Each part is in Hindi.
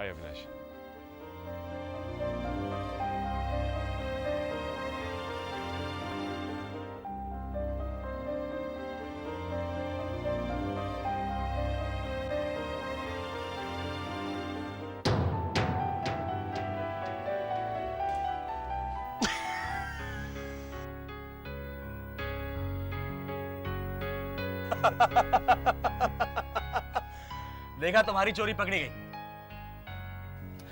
हाय अविनाश। देखा, तुम्हारी चोरी पकड़ी गई।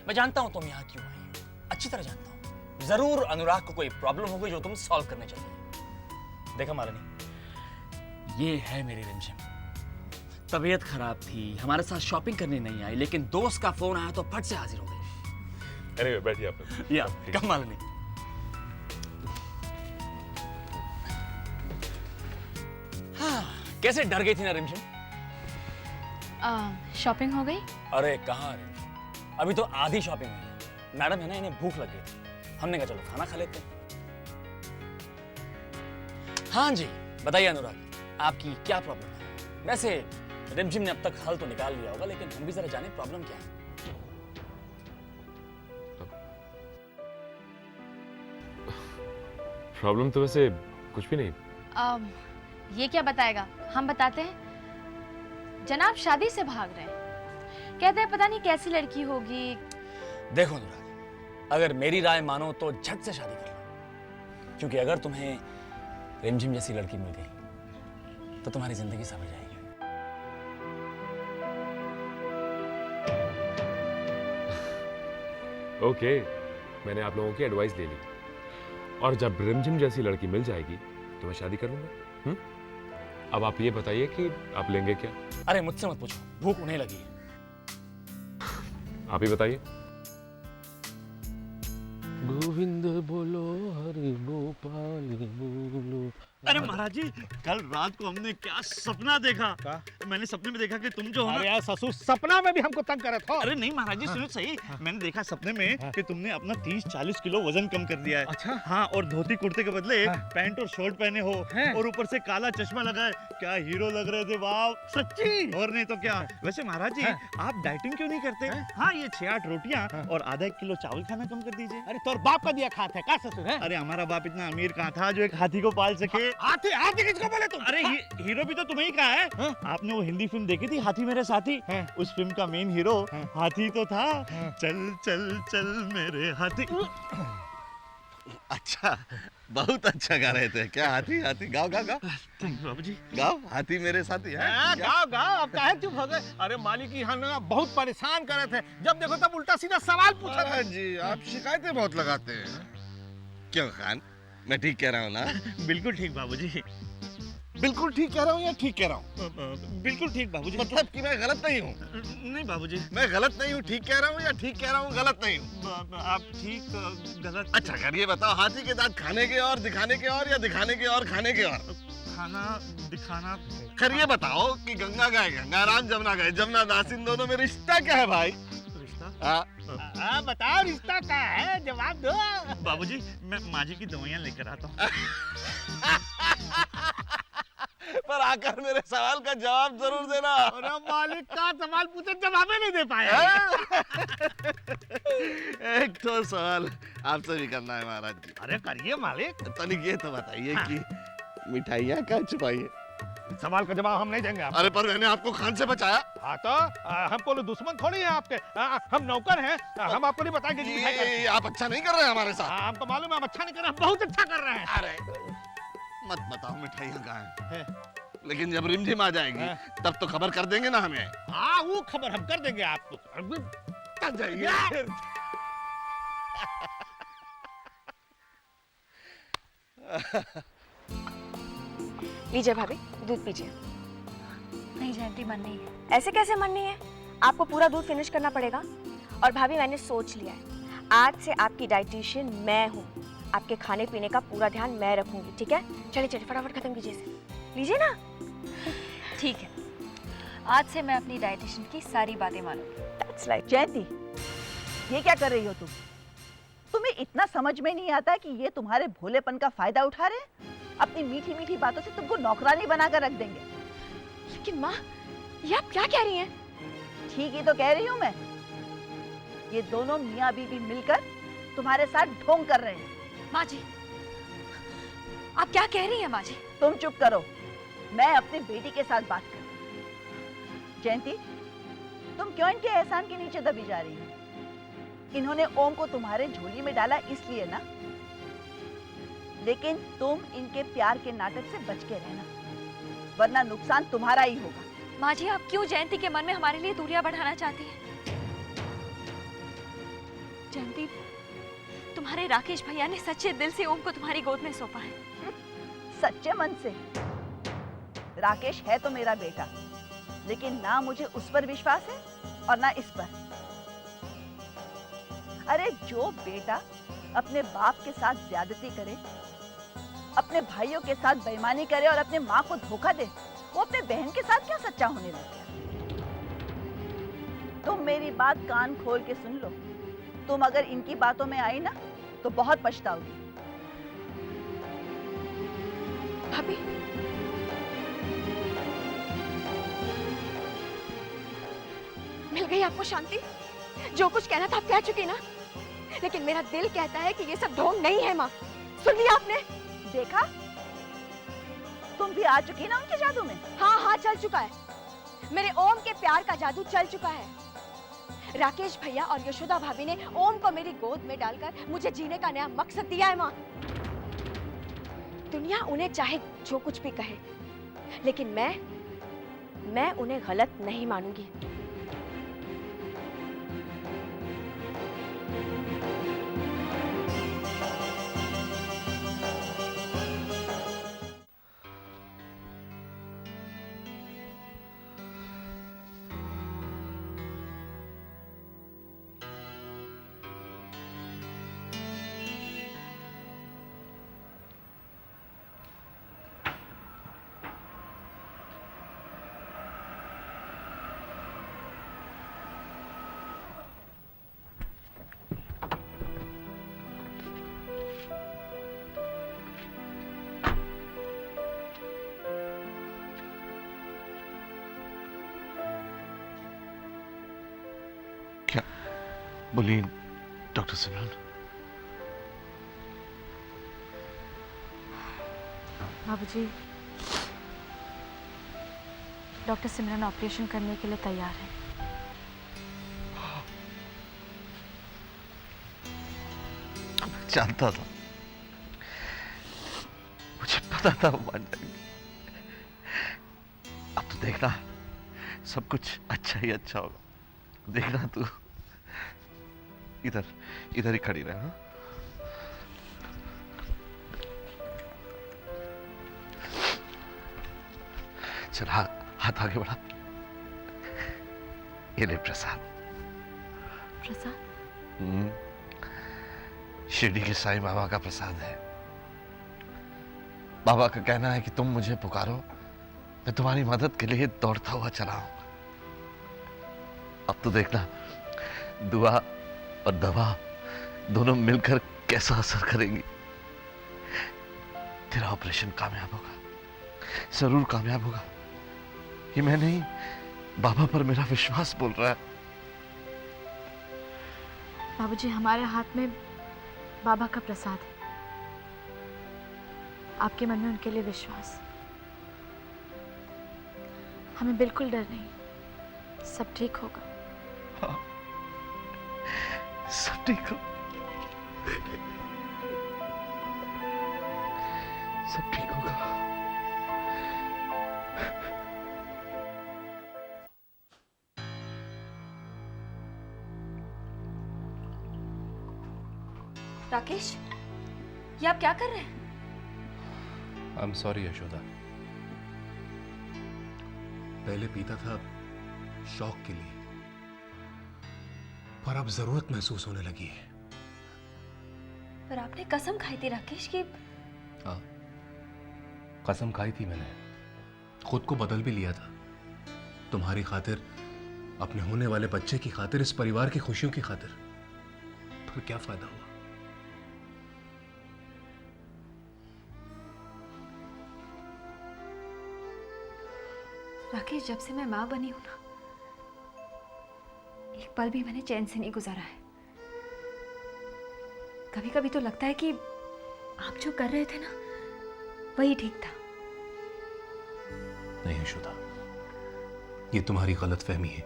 मैं जानता हूं तुम यहां क्यों आई हो, अच्छी तरह जानता हूं। जरूर अनुराग को कोई प्रॉब्लम हो गई जो तुम सॉल्व करने चाहिए। देखा मालिनी, ये है मेरी रिमझिम। तबीयत खराब थी, हमारे साथ शॉपिंग करने नहीं आई, लेकिन दोस्त का फोन आया तो फट से हाजिर हो गई। अरे बैठिए आप। या कम मालिनी। हाँ, कैसे डर गई थी ना रिमझिम? शॉपिंग हो गई? अरे कहाँ रिमझिम, अभी तो आधी शॉपिंग हुई है। मैडम है ना, इन्हें भूख लग गई थी, हमने कहा चलो खाना खा लेते हैं। हाँ जी, बताइए अनुराग, आपकी क्या प्रॉब्लम है? वैसे रिमझिम ने अब तक हल तो निकाल लिया होगा, लेकिन हम भी जरा जाने प्रॉब्लम क्या है। प्रॉब्लम तो वैसे कुछ भी नहीं। ये क्या बताएगा, हम बताते हैं। जनाब शादी से भाग रहे हैं, कहते हैं पता नहीं कैसी लड़की होगी। देखो अनुराग, अगर मेरी राय मानो तो झट से शादी कर लो, क्योंकि अगर तुम्हें रिमझिम जैसी लड़की मिल गई तो तुम्हारी जिंदगी संवर जाएगी। ओके, मैंने आप लोगों की एडवाइस ले ली, और जब रिमझिम जैसी लड़की मिल जाएगी तो मैं शादी कर लूंगा। अब आप ये बताइए कि आप लेंगे क्या? अरे मुझसे मत पूछो, भूख उन्हें लगी है। आप ही बताइए। गोविंद बोलो हरि गोपाल बोलो। अरे महाराज जी, कल रात को हमने क्या सपना देखा। मैंने सपने में देखा कि तुम जो हो अरे ना। यार ससुर, सपना में भी हमको तंग करे थे। अरे नहीं महाराज जी, सुनो सही। मैंने देखा सपने में कि तुमने अपना 30-40 किलो वजन कम कर दिया है। अच्छा। हाँ, और धोती कुर्ते के बदले पैंट और शर्ट पहने हो, हैं? और ऊपर से काला चश्मा लगाए। क्या हीरो लग रहे थे, वाह सच्ची। और नहीं तो क्या। वैसे महाराज जी, आप डाइटिंग क्यों नहीं करते? हाँ, ये 6-8 रोटियां और आधा 1 किलो चावल खाना कम कर दीजिए। अरे तोर बाप का दिया खाते का ससुर है? अरे हमारा बाप इतना अमीर कहाँ था जो एक हाथी को पाल सके। हाथी हाथी किसको बोले तुम? अरे हीरो भी तो तुम्हें ही कहा है। आपने वो हिंदी फिल्म देखी थी हाथी मेरे साथी? उस फिल्म का मेन हीरो हाथी तो था। चल चल चल मेरे हाथी। अच्छा, बहुत अच्छा गा रहे थे। क्या हाथी हाथी गाओ गाओ गाओ। थैंक यू बाबू जी। गाओ, हाथी मेरे साथी है। गाओ गाओ, अब काहे चुप हो गए? अरे मालिक यहाँ ना बहुत परेशान करे थे, जब देखो तब उल्टा सीधा सवाल पूछा था। जी, आप शिकायतें बहुत लगाते हैं। क्यों खान, मैं ठीक कह रहा हूँ ना? बिल्कुल ठीक बाबूजी। बिल्कुल ठीक कह रहा हूँ या ठीक कह रहा हूँ? बिल्कुल ठीक बाबूजी। मतलब कि मैं गलत नहीं हूँ? नहीं बाबूजी। मैं गलत नहीं हूँ, ठीक कह रहा हूँ या ठीक कह रहा हूँ गलत नहीं हूँ? आप ठीक गलत। अच्छा कर ये बताओ, हाथी के दांत खाने के और दिखाने के और या दिखाने के और खाने के और? खाना दिखाना। खैर ये बताओ कि गंगा गए गंगाराम, जमुना गए जमुना दास, इन दोनों में रिश्ता क्या है भाई? रिश्ता? बताओ रिश्ता क्या है, जवाब दो। बाबूजी, मैं माँ जी की दवाइयाँ लेकर आता हूँ। पर आकर मेरे सवाल का जवाब जरूर देना। अरे मालिक का सवाल पूछे जवाब ही नहीं दे पाए। एक तो सवाल आपसे भी करना है महाराज जी। अरे करिए मालिक। तनिक ये तो बताइए कि मिठाइयाँ कहाँ छुपाई है? सवाल का जवाब हम नहीं देंगे आपको। अरे पर मैंने आपको खान से बचाया। हाँ तो हम कोई दुश्मन थोड़ी है आपके। हम नौकर हैं, हम आपको नहीं बताएंगे कि मिठाई ये आप अच्छा नहीं कर रहे हैं हमारे साथ। हमको मालूम है हम अच्छा नहीं कर रहे, हम बहुत अच्छा कर रहे हैं। अरे मत बताओ मिठाइयाँ कहाँ हैं। लेकिन जब रिमझिम आ जाएगी तब तो खबर कर देंगे ना हमें। हाँ, वो खबर हम कर देंगे आपको। तब जाइए। लीजिए भाभी, दूध पीजिए। नहीं जयंती, मन नहीं है। ऐसे कैसे मन नहीं है? आपको पूरा दूध फिनिश करना पड़ेगा। और भाभी मैंने सोच लिया है, आज से आपकी डाइटिशियन मैं हूँ। आपके खाने पीने का पूरा ध्यान मैं रखूंगी, ठीक है? चलिए चलिए फटाफट खत्म कीजिए इसे। लीजिए ना। ठीक है, आज से मैं अपनी डाइटिशियन की सारी बातें मानूंगी। That's right. जयंती, ये क्या कर रही हो तुम? तुम्हें इतना समझ में नहीं आता कि ये तुम्हारे भोलेपन का फायदा उठा रहे हैं? अपनी मीठी मीठी बातों से तुमको नौकरानी बनाकर रख देंगे। लेकिन माँ, ये आप क्या कह रही हैं? ठीक ही तो कह रही हूँ मैं। ये दोनों मियाँ बीवी मिलकर तुम्हारे साथ ढोंग कर रहे हैं। माँ जी, आप क्या कह रही हैं माँ जी? तुम चुप करो, मैं अपनी बेटी के साथ बात कर। जयंती, तुम क्यों इनके एहसान के नीचे दबी जा रही हो? इन्होंने ओम को तुम्हारे झोली में डाला इसलिए ना, लेकिन तुम इनके प्यार के नाटक से बच के रहना, वरना नुकसान तुम्हारा ही होगा। माँ जी, आप क्यों जयंती के मन में हमारे लिए दूरियां बढ़ाना चाहती हैं? जयंती, तुम्हारे राकेश भैया ने सच्चे दिल से ओम को तुम्हारी गोद में सौंपा है। सच्चे मन से? राकेश है तो मेरा बेटा, लेकिन ना मुझे उस पर विश्वास है और ना इस पर। अरे जो बेटा अपने बाप के साथ ज्यादती करे, अपने भाइयों के साथ बेईमानी करे और अपने माँ को धोखा दे, वो अपने बहन के साथ क्या सच्चा होने लग गया? तुम मेरी बात कान खोल के सुन लो, तुम अगर इनकी बातों में आई ना तो बहुत पछताओगी। भाभी, मिल गई आपको शांति? जो कुछ कहना था आप कह चुकी ना, लेकिन मेरा दिल कहता है कि ये सब ढोंग नहीं है। माँ, सुन लिया आपने? देखा, तुम भी आ चुकी ना उनके जादू में। हाँ हाँ, चल चुका है। मेरे ओम के प्यार का जादू चल चुका है। राकेश भैया और यशोदा भाभी ने ओम को मेरी गोद में डालकर मुझे जीने का नया मकसद दिया है। माँ, दुनिया उन्हें चाहे जो कुछ भी कहे, लेकिन मैं उन्हें गलत नहीं मानूंगी। क्या बोलिए डॉक्टर सिमरन। बाबूजी, डॉक्टर सिमरन ऑपरेशन करने के लिए तैयार है। जानता था, मुझे पता था वो मान जाएंगे। अब तो देखना सब कुछ अच्छा ही अच्छा होगा। देखना तू इधर इधर ही खड़ी रहे। हाँ? चल हाथ आगे बढ़ा। ये ले प्रसाद। प्रसाद? शिरडी के साईं बाबा का प्रसाद है। बाबा का कहना है कि तुम मुझे पुकारो, मैं तुम्हारी मदद के लिए दौड़ता हुआ चला आऊंगा। अब तो देखना दुआ और दवा दोनों मिलकर कैसा असर करेंगी। तेरा ऑपरेशन कामयाब होगा, जरूर कामयाब होगा। ये मैं नहीं, बाबा पर मेरा विश्वास बोल रहा है। बाबूजी, हमारे हाथ में बाबा का प्रसाद है। आपके मन में उनके लिए विश्वास। हमें बिल्कुल डर नहीं, सब ठीक होगा। हाँ, सब ठीक हो, सब ठीक होगा। राकेश, ये आप क्या कर रहे हैं? I am sorry Yashoda. पहले पीता था शौक के लिए, पर अब जरूरत महसूस होने लगी है। पर आपने कसम खाई थी राकेश की। हाँ, कसम खाई थी मैंने, खुद को बदल भी लिया था। तुम्हारी खातिर, अपने होने वाले बच्चे की खातिर, इस परिवार की खुशियों की खातिर। पर क्या फायदा हुआ? राकेश, जब से मैं माँ बनी हूं ना, एक पल भी मैंने चैन से नहीं गुजारा है। कभी कभी तो लगता है कि आप जो कर रहे थे ना वही ठीक था। नहीं यशोदा, ये तुम्हारी गलत फहमी है।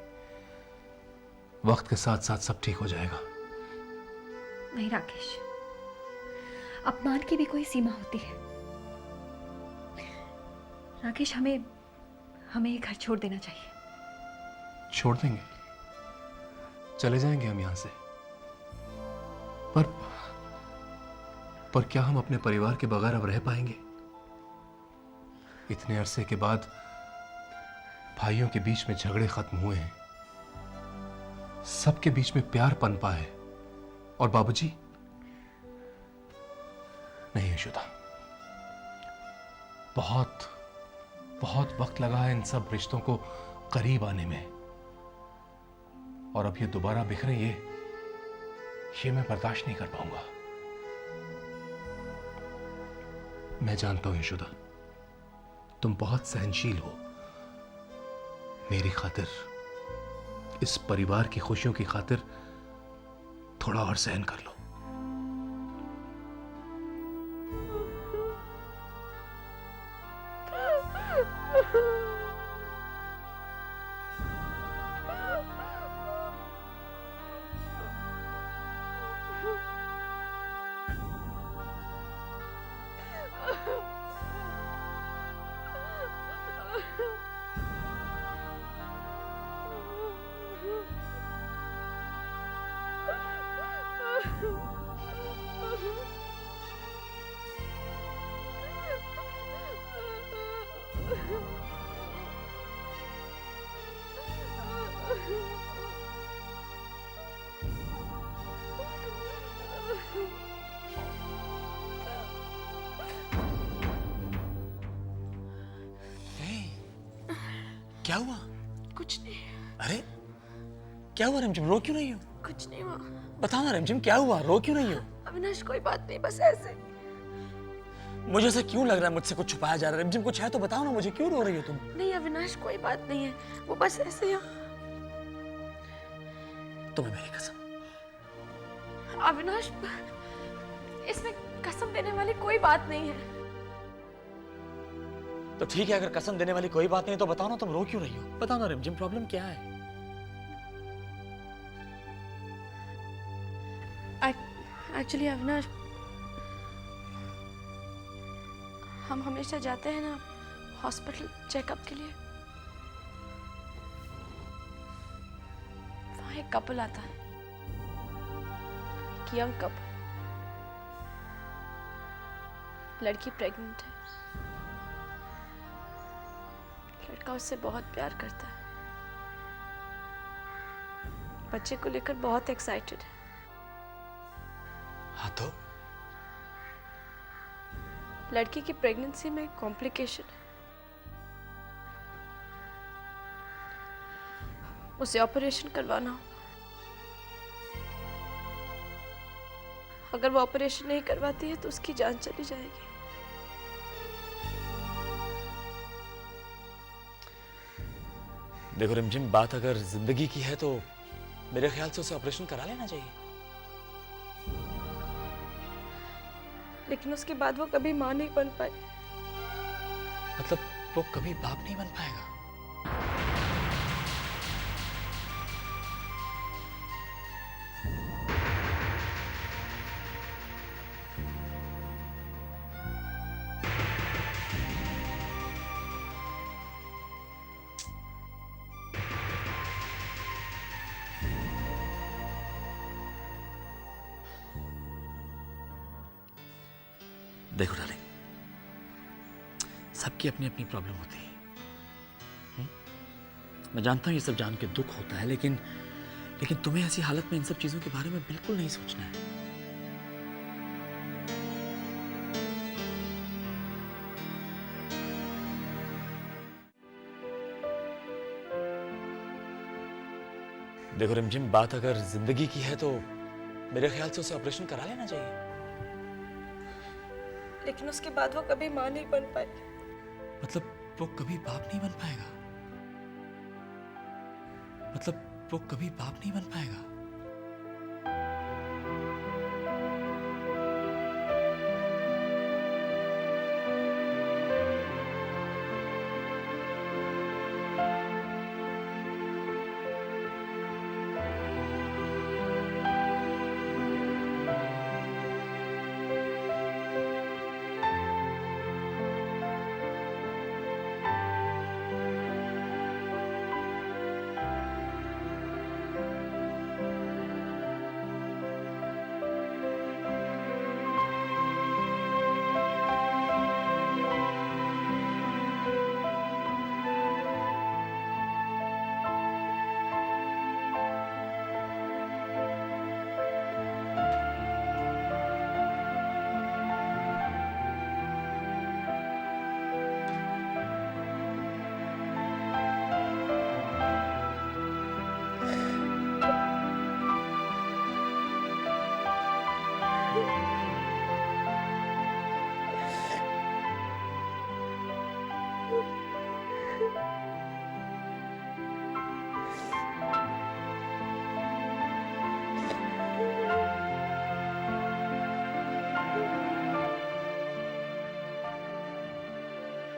वक्त के साथ साथ सब ठीक हो जाएगा। नहीं राकेश, अपमान की भी कोई सीमा होती है। राकेश, हमें ये घर छोड़ देना चाहिए। छोड़ देंगे, चले जाएंगे हम यहां से। पर क्या हम अपने परिवार के बगैर अब रह पाएंगे? इतने अरसे के बाद भाइयों के बीच में झगड़े खत्म हुए हैं, सबके बीच में प्यार पनपा है, और बाबूजी? नहीं यशोदा, बहुत बहुत वक्त लगा है इन सब रिश्तों को करीब आने में, और अब ये दोबारा बिखरे, ये मैं बर्दाश्त नहीं कर पाऊंगा। मैं जानता हूं यशोदा, तुम बहुत सहनशील हो। मेरी खातिर, इस परिवार की खुशियों की खातिर थोड़ा और सहन कर लो। क्या हुआ? कुछ नहीं। अरे क्या हुआ रिमझिम, रो क्यों रही हो? कुछ नहीं हुआ। बताओ ना रिमझिम, क्या हुआ, रो क्यों रही हो? अविनाश कोई बात नहीं, बस ऐसे। मुझे ऐसा क्यों लग रहा है मुझसे कुछ छुपाया जा रहा है? रिमझिम कुछ है तो बताओ ना मुझे, क्यों रो रही हो तुम? नहीं अविनाश कोई बात नहीं है, वो बस ऐसे ही। तुम्हें मेरी कसम। अविनाश इसमें कसम देने वाली कोई बात नहीं है। तो ठीक है, अगर कसम देने वाली कोई बात नहीं तो बताओ ना, तुम रो क्यों रही हो? बताओ ना रिमझिम, प्रॉब्लम क्या है? एक्चुअली अविनाश, हम हमेशा जाते हैं ना हॉस्पिटल चेकअप के लिए। वहाँ एक कपल आता है, एक यंग कपल। लड़की प्रेग्नेंट है, लड़का उससे बहुत प्यार करता है, बच्चे को लेकर बहुत एक्साइटेड है। हाँ तो लड़की की प्रेगनेंसी में कॉम्प्लिकेशन है, उसे ऑपरेशन करवाना होगा। अगर वो ऑपरेशन नहीं करवाती है तो उसकी जान चली जाएगी। देखो रिमझिम, बात अगर जिंदगी की है तो मेरे ख्याल से उसे ऑपरेशन करा लेना चाहिए। लेकिन उसके बाद वो कभी मां नहीं बन पाई। मतलब वो कभी बाप नहीं बन पाएगा? देखो डार्लिंग, सबकी अपनी अपनी प्रॉब्लम होती है। मैं जानता हूं ये सब जान के दुख होता है, लेकिन तुम्हें ऐसी हालत में इन सब चीजों के बारे में बिल्कुल नहीं सोचना है। देखो रिमझिम, बात अगर जिंदगी की है तो मेरे ख्याल से उसे ऑपरेशन करा लेना चाहिए। लेकिन उसके बाद वो कभी मां नहीं बन पाई। मतलब वो कभी बाप नहीं बन पाएगा? मतलब वो कभी बाप नहीं बन पाएगा।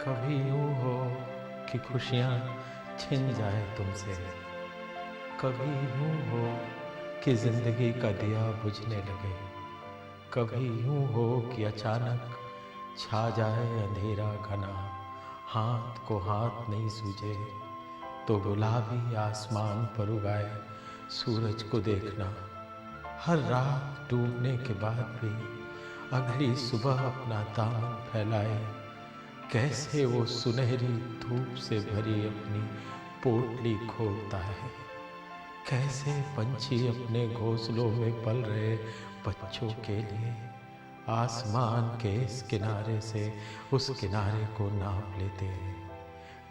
कभी यूं हो कि खुशियाँ छिन जाए तुमसे, कभी यूं हो कि जिंदगी का दिया बुझने लगे, कभी यूं हो कि अचानक छा जाए अंधेरा घना, हाथ को हाथ नहीं सूझे तो गुलाबी आसमान पर उगाए सूरज को देखना, हर रात डूबने के बाद भी अगली सुबह अपना दामन फैलाए, कैसे वो सुनहरी धूप से भरी अपनी पोटली खोलता है, कैसे पंछी अपने घोंसलों में पल रहे बच्चों के लिए आसमान के इस किनारे से उस किनारे को नाप लेते हैं,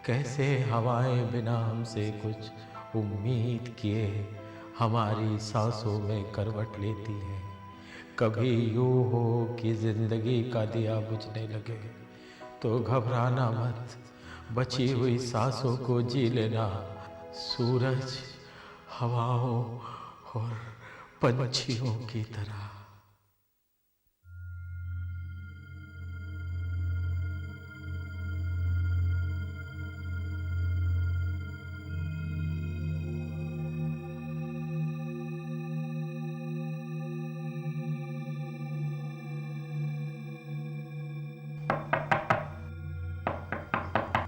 कैसे हवाएं बिना हमसे कुछ उम्मीद किए हमारी सांसों में करवट लेती हैं। कभी यूं हो कि जिंदगी का दिया बुझने लगे तो घबराना मत, बची हुई सांसों को जी लेना, सूरज हवाओं और पंछियों की तरह।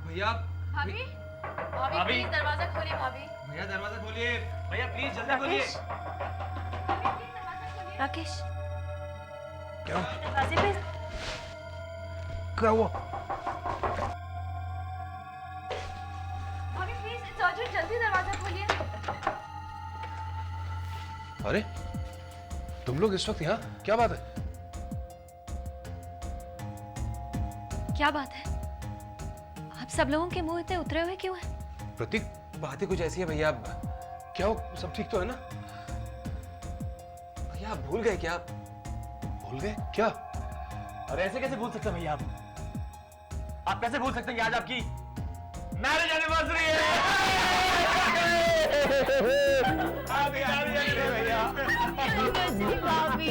भैया भाभी भाभी भाभी। प्लीज दरवाजा खोलिए भाभी। भैया दरवाजा खोलिए, भैया प्लीज जल्दी खोलिए। राकेश क्या दरवाजे पे क्या हुआ? भाभी प्लीज इट्स अर्जेंट, जल्दी दरवाजा खोलिए। अरे तुम लोग इस वक्त यहाँ, क्या बात है? क्या बात है? आप सब लोगों के मुंह इतने उतरे हुए क्यों हैं? प्रतीक, बात ही कुछ ऐसी है भैया। क्या हो, सब ठीक तो है ना? भैया आप भूल गए क्या? भूल गए क्या? और ऐसे कैसे भूल सकते हैं भैया आप कैसे भूल सकते हैं कि आज आपकी मैरिज एनिवर्सरी है? हैप्पी मैरिज एनिवर्सरी भैया। भाभी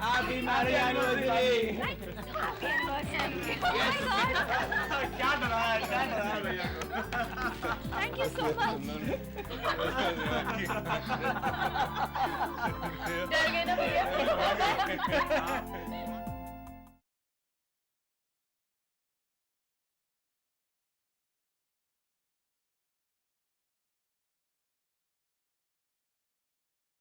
हैप्पी मैरिज एनिवर्सरी। क्या डरा है भैया? Thank you so much. डर गए ना भैया?